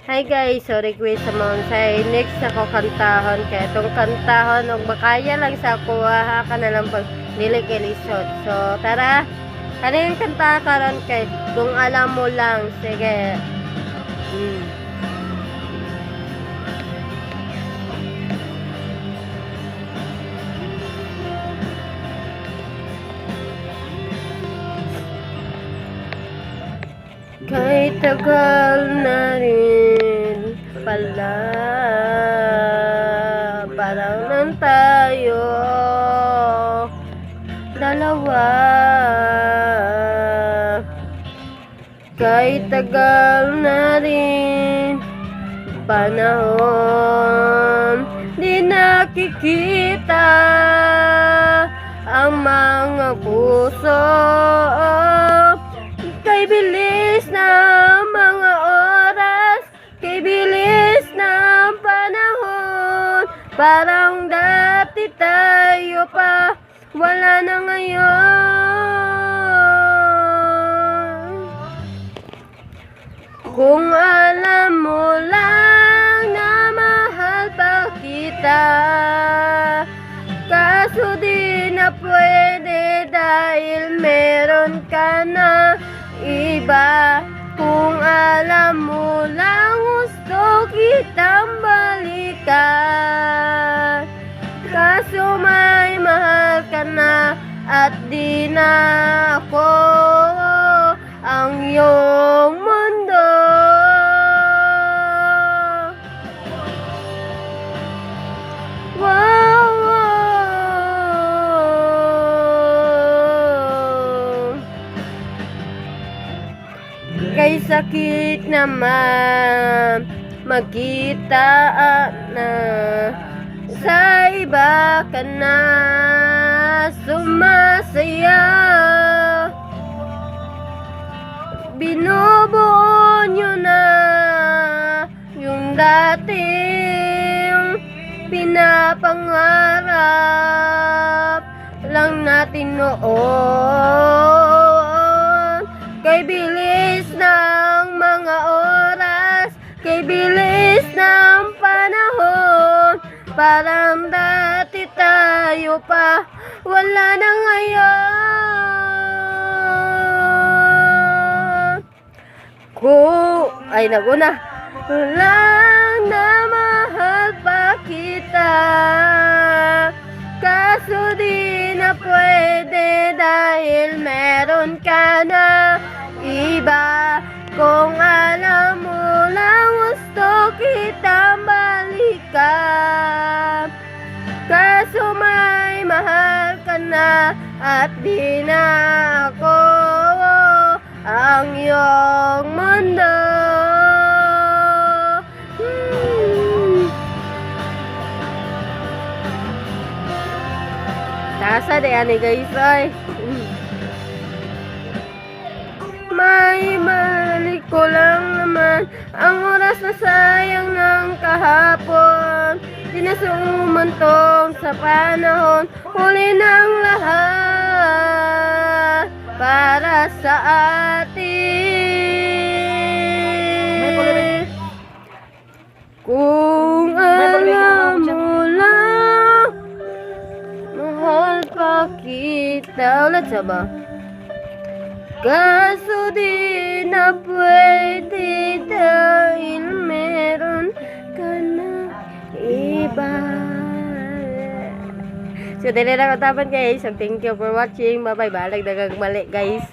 Hi guys, so request sa mga say next ako kantahon kay itong kantahon og makaya lang sa kuha ka na lang pag dili kay lisod. So tara, kaning kanta karon kay kung alam mo lang. Sige. Kahit tagal na rin pala, parang nang tayo dalawa. Kahit tagal na rin panahon, di nakikita ang mga puso. Kay bilis ng mga oras, kay bilis ng panahon, parang dati tayo pa, wala na ngayon. Kung alam mo lang na mahal pa kita, kaso di na pwede dahil meron ka na iba. Kung alam mo lang gusto kitang balikan, kaso may mahal ka na at di na ako ang iyong mundo. Wow, kay sakit naman magkita na sa iba ka na sumasaya. Binubuo nyo na yung dating pinapangarap lang natin noon. Kay bilis ng mga oras, kay bilis ng panahon, parang dati tayo pa, wala na ngayon. Ay naguna. Wala na mahal pa kita, kaso di na pwede dahil meron ka na iba. Kung alam mo lang gusto kitang balikan, kaso may mahal ka na at di na ako ang iyong mundo. Tasa de ani guys ay. May balik ko lang naman ang oras na sayang ng kahapon. Di na sumantong sa panahon, huli ng lahat para sa atin. Kung alam mo lang mahal pa kita. Ulit sa ba? Kaso di na pwede dahil meron ka na iba. So, dili na katapan guys. So, thank you for watching. Bye-bye. Balag dagang mali guys.